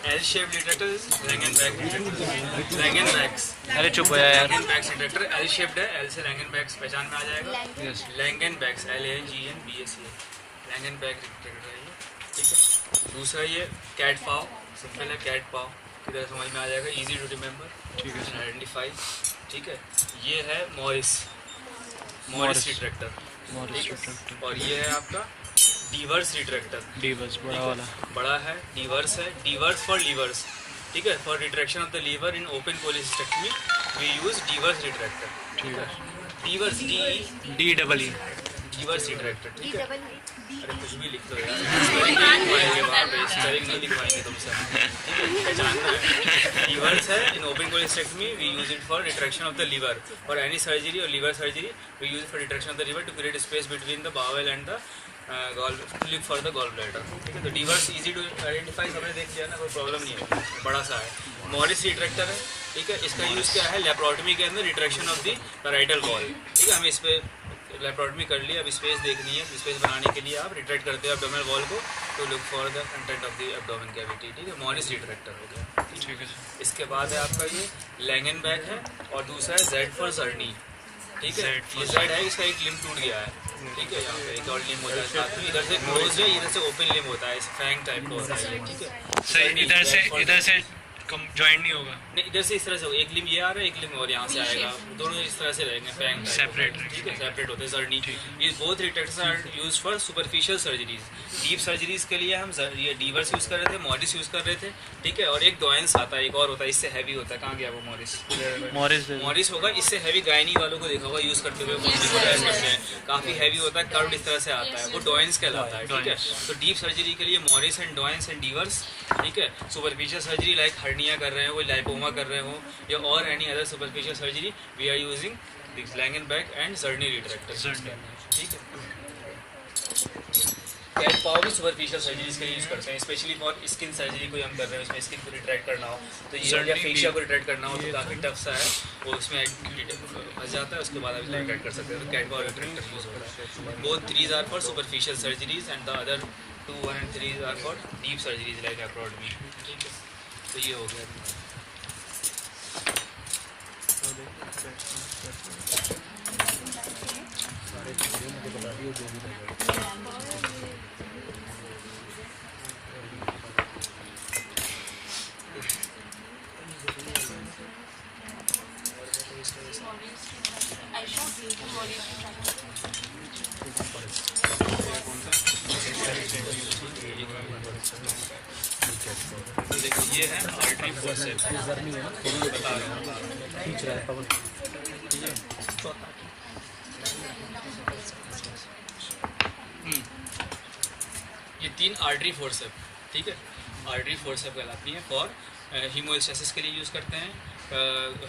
L shape retractor, Langenbeck retractor, Langenbecks. अरे चुप हो यार। लैंगनबैक्स रिट्रैक्टर एल शेप्ड है, एल से लैंगनबैक्स पहचान में आ जाएगा। लैंगनबैक्स LANGNBACS लैंगनबैक रिट्रैक्टर है ये, ठीक है। दूसरा ये कैट पाव, सिंपल है, कैट पाव की तरह समझ में आ जाएगा, इजी टू रिमेंबर, ठीक है सर। आइडेंटिफाई, ठीक है। ये है मॉरिस रिट्रैक्टर, और ये है आपका डिवर्स रिट्रैक्टर। डिवर्स बड़ा वाला, बड़ा है, डिवर्स है, डिवर्स फॉर लीवर्स, ठीक है। For retraction of the liver in open cholecystectomy we use Deaver's retractor, ठीक है। डिवर्स DEE डिवर्स रिट्रैक्टर, ठीक है। अरे कुछ भी लिख दो यार, स्पेलिंग नहीं लिखवाएंगे वहाँ पे, स्पेलिंग नहीं लिखवाएंगे तुमसे, ठीक है, पहचानना है। डिवर्स है in open cholecystectomy we use it for retraction of the liver, और एनी सर्जरी और liver surgery we use for retraction of the liver to create space between the bowel and the gall for the gall bladder, ठीक है। तो Divers easy to identify, सबने देख लिया ना, कोई प्रॉब्लम नहीं है, बड़ा सा है। मॉरिस रिट्रैक्टर है, ठीक है। इसका यूज़ क्या है, लेप्रोटमी के अंदर retraction of the parietal wall, ठीक है। हमें इस पर लेप्रोटमी कर लिया, अब स्पेस देखनी है, स्पेस बनाने के लिए आप रिट्रैक्ट करते हो एब्डोमिनल वॉल को, तो look for the content of the abdomen cavity, ठीक है। मॉरिस रिट्रैक्टर हो गया, ठीक है। इसके बाद है आपका ये लैंगनबैक है, और दूसरा है जेड फॉर जर्नी, ठीक है। ये जेड है, इसका एक लिम्ब टूट गया है, ठीक है। यहाँ पे एक और लिम्ब होता है साथ में, इधर से क्लोज है, इधर से ओपन लिम्ब होता है, फैंग टाइप का होता है, ठीक है। सही, इधर से कम जॉइंट नहीं होगा, नहीं, इधर से इस तरह से होगा, एक लिम्ब ये आ रहा है, एक लिम्ब और यहाँ से आएगा, दोनों इस तरह से रहेंगे, फैंग सेपरेट, ठीक है, सेपरेट होते हैं, जर्नी। ये both retractors are used for superficial surgeries, deep surgeries के लिए हम ये डिवर्स यूज़ कर रहे थे, मॉरिस यूज़ कर रहे थे, ठीक है। और एक डॉयंस आता है, एक और होता है, इससे हैवी होता है, कहाँ गया वो मॉरिस होगा, इससे हैवी गायनी वालों को देखा होगा यूज़ करते हुए, करते हैं, काफ़ी हैवी होता है, कर्व्ड इस तरह से आता है, वो डॉयंस कहलाता है, ठीक है। तो डीप सर्जरी के लिए मॉरिस एंड डॉयंस एंड डिवर्स, ठीक है। सुपरफिशियल सर्जरी लाइक हर्निया कर रहे हैं, वो लाइपोमा कर रहे हो, या और any other superficial surgery we are using this Langenbeck and Czerny retractor, ठीक है। कैट पाव भी सुपरफिशियल सर्जरीज के लिए यूज़ करते हैं, स्पेशली फॉर स्किन सर्जरी कोई हम कर रहे हैं, उसमें स्किन को रिट्रैक्ट करना हो, तो ये या फेशिया को रिट्रैक्ट करना हो, तो काफ़ी टफ सा है, वो उसमें फंस जाता है, उसके बाद आप रिट्रैक्ट कर सकते हैं, तो कैट पाव रिट्रैक्टर यूज़ होता है। Both 3 are for superficial surgeries and the other 2, 1 and 3 are for deep surgeries like एप्रोडमी, ठीक है। तो ये हो गया। ये है आर्टरी फोर्सेप्स, बता रहा हूँ, ये 3 आर्टरी फोर्सेप, ठीक है। आर्टरी फोर्सेप कहलाती है, फॉर हीमोस्टेसिस के लिए यूज़ करते हैं,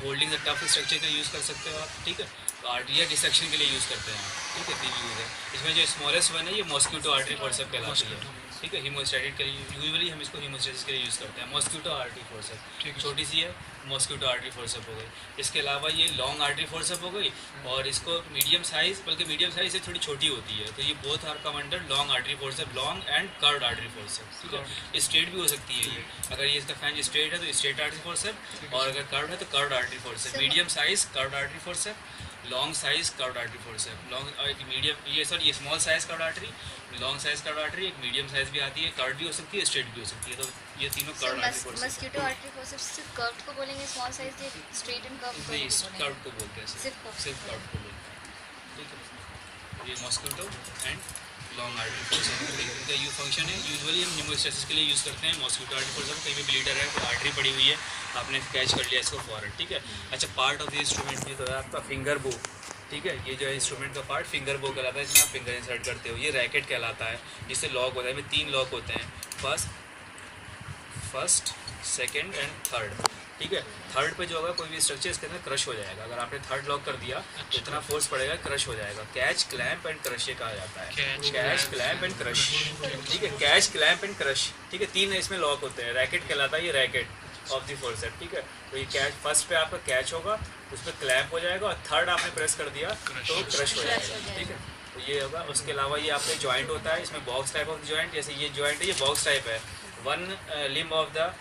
होल्डिंग द टफ स्ट्रक्चर के लिए यूज़ कर सकते हो आप, ठीक है। आर्टरी या डिसेक्शन के लिए यूज़ करते हैं, ठीक है, 3 यूज़ है। इसमें जो स्मॉलेस्ट वन है ये मॉस्क्यूटो आर्टरी फोर्सेप कहलाती है, ठीक है। हीमोस्टैटिक के लिए यूजुअली हम इसको हीमोस्टेसिस के लिए यूज़ करते हैं, मॉस्क्यूटो आर्टरी फोर्सेप, ठीक, छोटी सी है, मॉस्क्यूटो आर्टरी फोर्सेप हो गई। इसके अलावा ये लॉन्ग आर्टरी फोर्सेप हो गई, और इसको मीडियम साइज़, बल्कि मीडियम साइज़ से थोड़ी छोटी होती है, तो ये both are come under long artery forceps, long and curved artery forceps, ठीक है। स्ट्रेट भी हो सकती है ये, अगर ये इसका फैन स्ट्रेट है तो स्ट्रेट आर्टरी फोर्सेप, और अगर कर्व्ड है तो curved artery forceps. Medium size curved artery forceps, long size curved artery forceps, long medium, ये सर ये small size curved artery, long size curved artery, एक मीडियम साइज भी आती है, कर्व्ड भी हो सकती है, स्ट्रेट भी हो सकती है, तो ये तीनों curved artery forceps. Mosquito artery forceps सिर्फ कर्व्ड को बोलेंगे, स्मॉल साइज ये स्ट्रेट एंड कर्व्ड नहीं, कर्व्ड को बोलते हैं, सिर्फ कर्व्ड को बोलते हैं, ठीक है। ये mosquito and long artery forceps का ये फंक्शन है। यूजुअली हम हीमोस्टेसिस के लिए यूज़ करते हैं मॉस्क्यूटो आर्टरी फोर्सेप। कहीं भी ब्लीडर है, कोई आर्टरी पड़ी हुई है, आपने कैच कर लिया इसको फॉरवर्ड, ठीक है। अच्छा, पार्ट ऑफ द इंस्ट्रूमेंट ये तो है आपका फिंगर बो, ठीक है। ये जो है इंस्ट्रूमेंट का पार्ट फिंगर बो कहलाता है, इसमें आप फिंगर इंसर्ट करते हो। ये रैकेट कहलाता है, जिससे लॉक होता है, इसमें 3 लॉक होते हैं, फर्स्ट, सेकेंड एंड थर्ड, ठीक है। थर्ड पे जो होगा कोई भी स्ट्रक्चर इसके अंदर क्रश हो जाएगा, अगर आपने थर्ड लॉक कर दिया तो इतना फोर्स पड़ेगा, क्रश हो जाएगा। कैच, क्लैंप एंड क्रश ये कहा जाता है, कैच, क्लैंप एंड क्रश, ठीक है। कैच, क्लैंप एंड क्रश, ठीक है, 3 इसमें लॉक होते हैं। रैकेट कहलाता है ये रैकेट ऑफ द फोर्सेप, ठीक है। तो ये कैच, फर्स्ट पे आपका कैच होगा, उस पर क्लैंप हो जाएगा, और थर्ड आपने प्रेस कर दिया तो क्रश हो जाएगा, ठीक है। तो ये होगा। उसके अलावा ये आपका जॉइंट होता है, इसमें बॉक्स टाइप ऑफ जॉइंट, जैसे ये जॉइंट है, ये बॉक्स टाइप है। One limb of the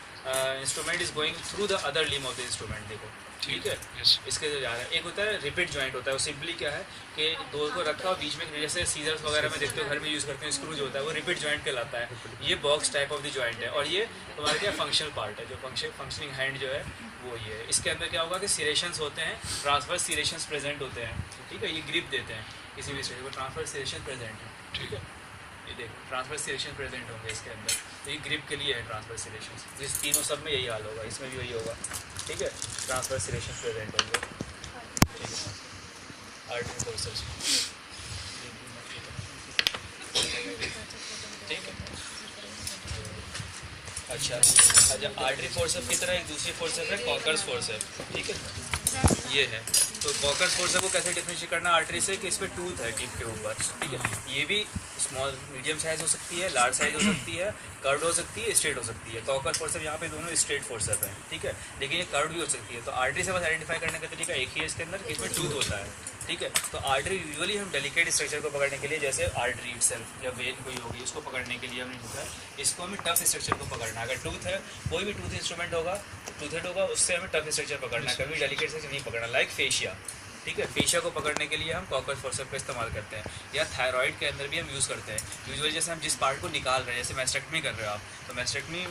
instrument is going through the other limb of the instrument, देखो ठीक है। यस इसके जो जा रहा है, एक होता है रिपीट जॉइंट होता है, वो सिंपली क्या है कि दो को रखा और बीच में जैसे सीजर्स वगैरह में देखते हो घर में यूज़ करते हैं, स्क्रू जो होता है वो रिपीट जॉइंट कहलाता है। ये box type of the joint है। और ये तुम्हारा क्या फंक्शनल पार्ट है, जो फंक्शनिंग हैंड जो है वो ये है। इसके अंदर क्या होगा कि सिरेशंस होते हैं, ट्रांसफर सिरेशंस प्रेजेंट होते हैं, ठीक है। ये ग्रिप देते हैं किसी भी स्टेज को, ट्रांसफर सिरेशन प्रेजेंट है, ठीक है। ये देखो ट्रांसफर सिरेशन प्रेजेंट होंगे इसके अंदर, तो ये ग्रिप के लिए है ट्रांसफर सिरेशन। जिस तीनों सब में यही हाल होगा, इसमें भी वही होगा, ठीक है। ट्रांसफर सिरेशन प्रेजेंट होंगे, ठीक है। आर्टरी फोर्सेस, ठीक है। अच्छा आर्टरी फोर्सेप की तरह एक दूसरी फोर्सेप है कॉकर्स फोर्सेप, ठीक है। ये है तो कॉकर्स फोर्सेप को कैसे डिफरेंशिएट करना आर्टरी से कि इसमें टूथ है टिप के ऊपर, ठीक है। ये भी स्मॉल मीडियम साइज हो सकती है, लार्ज साइज हो सकती है, कर्व हो सकती है, स्ट्रेट हो सकती है। कॉकर फोर्सेप यहाँ पे दोनों स्ट्रेट फोर्सेप है, ठीक है, लेकिन ये कर्व भी हो सकती है। तो आर्टरी से बस आइडेंटिफाई करने का तरीका एक ही है इसके अंदर कि इसमें टूथ होता है, ठीक है। तो आर्टरी यूजुअली हम डेलिकेट स्ट्रक्चर को पकड़ने के लिए, जैसे आर्टरी इटसेल्फ या वेन कोई होगी उसको पकड़ने के लिए हमने ढूंढा है, इसको हमें टफ स्ट्रक्चर को पकड़ना है। अगर टूथ है, कोई भी टूथ इंस्ट्रूमेंट होगा, टूथेड होगा, उससे हमें टफ स्ट्रक्चर पकड़ना है, कभी डेलिकेट स्ट्रक्चर नहीं पकड़ना। लाइक फेशिया, ठीक है। फेशिया को पकड़ने के लिए हम कॉकर्स फोर्सेप का इस्तेमाल करते हैं, या थायराइड के अंदर भी हम यूज़ करते हैं। यूजुअली जैसे हम जिस पार्ट को निकाल रहे हैं, जैसे मैस्टेक्टमी कर रहे हो आप, तो mastectomy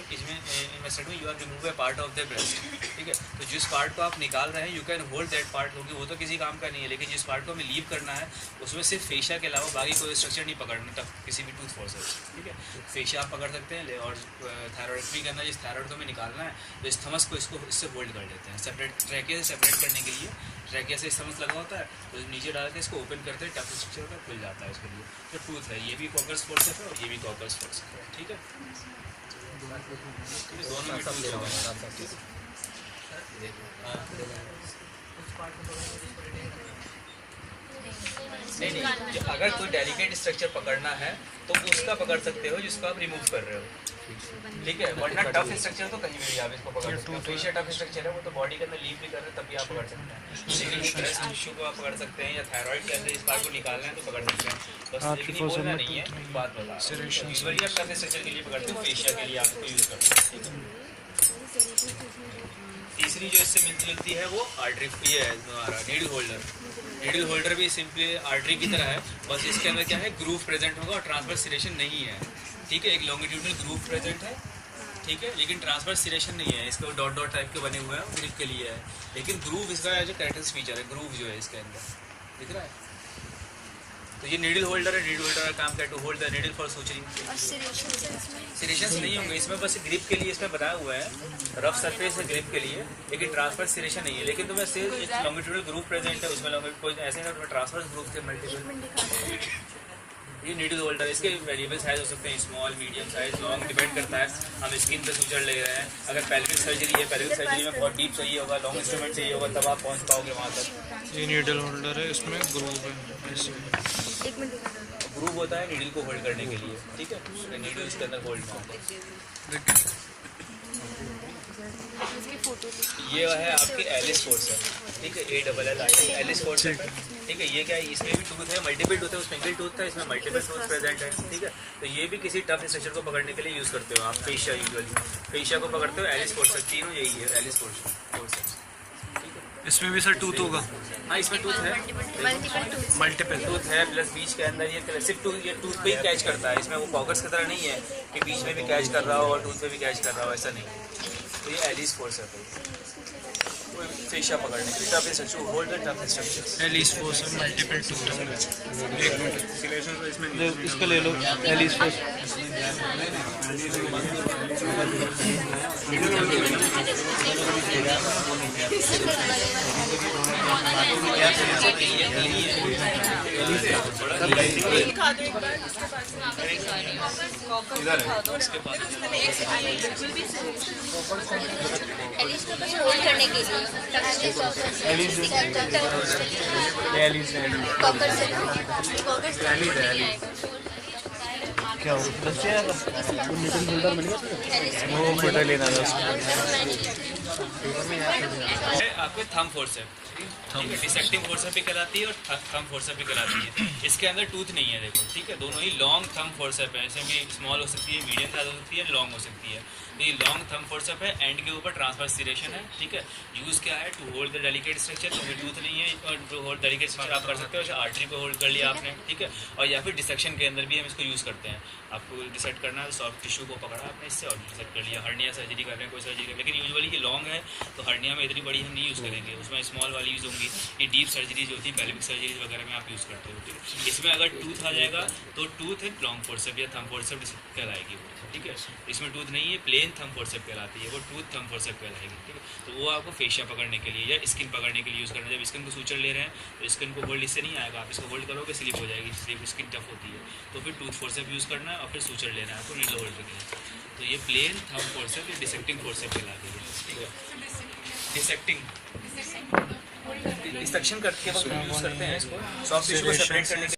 mastectomy you are remove a part of the breast, ठीक है। तो जिस पार्ट को आप निकाल रहे हैं, you can hold that part, क्योंकि वो तो किसी काम का नहीं है, लेकिन जिस पार्ट को हमें लीव करना है उसमें सिर्फ फेशिया के अलावा बाकी कोई स्ट्रक्चर नहीं पकड़ना तब किसी भी टूथ फोर्सेप, ठीक है। फेशिया आप पकड़ सकते हैं, और थायराइडमी के अंदर जिस थायराइड को हमें निकालना है तो स्थमस को इसको इससे होल्ड कर लेते हैं, सेपरेट ट्रैकिया से सेपरेट करने के लिए। ट्रैकिया से स्थमस लगा होता है, तो नीचे डाल के इसको ओपन करते हैं, टफ स्ट्रक्चर होता है, खुल जाता है उसके लिए। तो टूथ है, ये भी कॉकर्स फोर्सेप है और ये भी कॉकर्स फोर्सेप है, ठीक है। दोनों में टूथ होगा, ठीक है। नहीं, अगर कोई डेलिकेट स्ट्रक्चर पकड़ना है तो उसका पकड़ सकते हो जिसको आप रिमूव कर रहे हो, ठीक है। वरना टफ स्ट्रक्चर तो कहीं भी आप इसको पकड़ सकते हो। फेशिया टफ स्ट्रक्चर है, वो तो बॉडी के अंदर लीव भी कर रहे हैं तब भी आप पकड़ सकते हैं। लेकिन ब्रेस्ट टिश्यू को आप पकड़ सकते हैं, या थायराइड के अंदर इस बात को निकालना है तो पकड़ सकते हैं, बस। लेकिन ये बोलना नहीं है, बात बता रहा हूं। यूजुअली आप टफ स्ट्रक्चर के लिए पकड़ते हो, फेशिया के लिए आप इसको यूज़ करते हैं, ठीक है। तीसरी जो इससे मिलती जुलती है वो आर्टरी, ये है हमारा नीडल होल्डर। नीडल होल्डर भी सिंपली आर्टरी की तरह है, बस इसके अंदर क्या है, ग्रूव प्रेजेंट होगा और ट्रांसफर सिरेशन नहीं है, ठीक है। एक लॉन्गिट्यूडनल ग्रूव प्रेजेंट है, ठीक है, लेकिन ट्रांसफर सिरेशन नहीं है। इसके डॉट डॉट टाइप के बने हुए हैं, ग्रिप के लिए है, लेकिन ग्रूव इसका जो कैरेक्टरिस्टिक फीचर है, ग्रूव जो है इसके अंदर दिख रहा है। तो ये नीडल होल्डर है, नीडल होल्डर का काम क्या है, to hold the needle for suturing. Serrations नहीं होंगे इसमें, बस ग्रिप के लिए इसमें बताया हुआ है, रफ सरफेस है ग्रिप के लिए, लेकिन ट्रांसफर सिरेशन नहीं है। लेकिन तुम्हें सिर्फ एक लॉन्गिट्यूडल ग्रूव प्रेजेंट है, उसमें कोई ऐसे नहीं ट्रांसफर ग्रूव के मल्टीपल। ये नीडल होल्डर, इसके वेरिएबल साइज हो सकते हैं, small, medium size, long, depend करता है हम स्किन पे सूचर ले रहे हैं। अगर पेल्विक सर्जरी है, पेल्विक सर्जरी में बहुत डीप चाहिए होगा, लॉन्ग इंस्ट्रूमेंट चाहिए होगा, तब आप पहुंच पाओगे वहाँ तक। ये नीडल होल्डर है, इसमें ग्रूव है ऐसे। ग्रूव होता है नीडल को होल्ड करने के लिए, ठीक है। नीडल इसके अंदर होल्ड में होता है। ये है आपकी एलिस फोर्सेप, ठीक है, ALLIS एलिस फोर्सेप है, ठीक है। ये क्या है, इसमें भी टूथ है, मल्टीपल टूथ है, उसमें सिंगल टूथ था, इसमें मल्टीपल टूथ प्रेजेंट है, ठीक है। तो ये भी किसी टफ स्ट्रक्चर को पकड़ने के लिए यूज़ करते हो आप। फेशिया, यूजुअली फेशिया को पकड़ते हो, एलिस फोर्सेप, तीनों यही है, एलिस फोर्सेप। इसमें भी सर टूथ होगा? हाँ, इसमें टूथ है, मल्टीपल टूथ है, प्लस बीच के अंदर ये सिर्फ टूथ, ये टूथ पे ही कैच करता है। इसमें वो कॉकर्स की तरह नहीं है कि बीच में भी कैच कर रहा हो और टूथ पे भी कैच कर रहा हो, ऐसा नहीं। तो ये एलिस फोर्सेप है, फेशिया पकड़ने के लिए, tough structure, hold the tough structure. Allis forceps multiple tooth है। एक मिनट इसको ले लो, एलिस फोर्सेप। होल्ड करने के लिए क्या हो वो फोटो लेना था उसको। आपके थंब फोर्सेप, ठीक है, डिसेक्टिंग फोर्सेप भी कहलाती है और थंब फोर्सेप भी कहलाती है। इसके अंदर टूथ नहीं है देखो, ठीक है, दोनों ही लॉन्ग थंब फोर्सेप है, इसमें भी स्मॉल हो सकती है, मीडियम साइज हो सकती है, लॉन्ग हो सकती है। तो ये लॉन्ग थंब फोर्सेप है, एंड के ऊपर ट्रांसवर्स सिरेशन है, ठीक है। यूज़ क्या है, to hold the delicate structure, तो फिर टूथ नहीं है और टू होल्ड डेलिकेट स्ट्रक्चर आप कर सकते हो, जैसे आर्टरी पे होल्ड कर लिया आपने, ठीक है। और या फिर डिसेक्शन के अंदर भी हम इसको यूज़ करते हैं। आपको डिसेक्ट करना है, सॉफ्ट टिश्यू को पकड़ा आपने इससे और डिसेक्ट कर लिया। हर्निया सर्जरी कर रहे हैं, कोई सर्जरी कर, लेकिन यूजुअली ये लॉन्ग है तो हर्निया में इतनी बड़ी हम नहीं यूज़ करेंगे, उसमें स्मॉल वाली यूज़ होंगी। ये डीप सर्जरी जो होती है, पेल्विक सर्जरीज वगैरह में आप यूज़ करते हो, ठीक है। इसमें अगर टूथ आ जाएगा तो टूथ है लॉन्ग फोर्सेप या थंब फोर्सेप कहलाएगी वो, ठीक है। इसमें टूथ नहीं है, प्लेन थंब फोर्सेप कहलाती है, वो टूथ थंब फोर्सेप कहलाएगी, ठीक है। तो वो आपको फेशिया पकड़ने के लिए या स्किन पकड़ने के लिए यूज़ करना है। जब स्किन को सूचर ले रहे हैं तो स्किन को होल्ड इससे नहीं आएगा, आप इसको होल्ड करोगे स्लिप हो जाएगी, स्लिप स्किन टफ होती है, तो फिर टूथ फोर्सेप यूज़ करना है और फिर सूचर लेना है आपको नीडल होल्ड करके। तो ये प्लेन थंब फोर्सेप या डिसेक्टिंग फोर्सेप कहलाती है, ठीक है। डिसेक्टिंग डिसेक्शन करके यूज़ करते हैं इसको, सॉफ्ट टिश्यू को सेपरेट करने के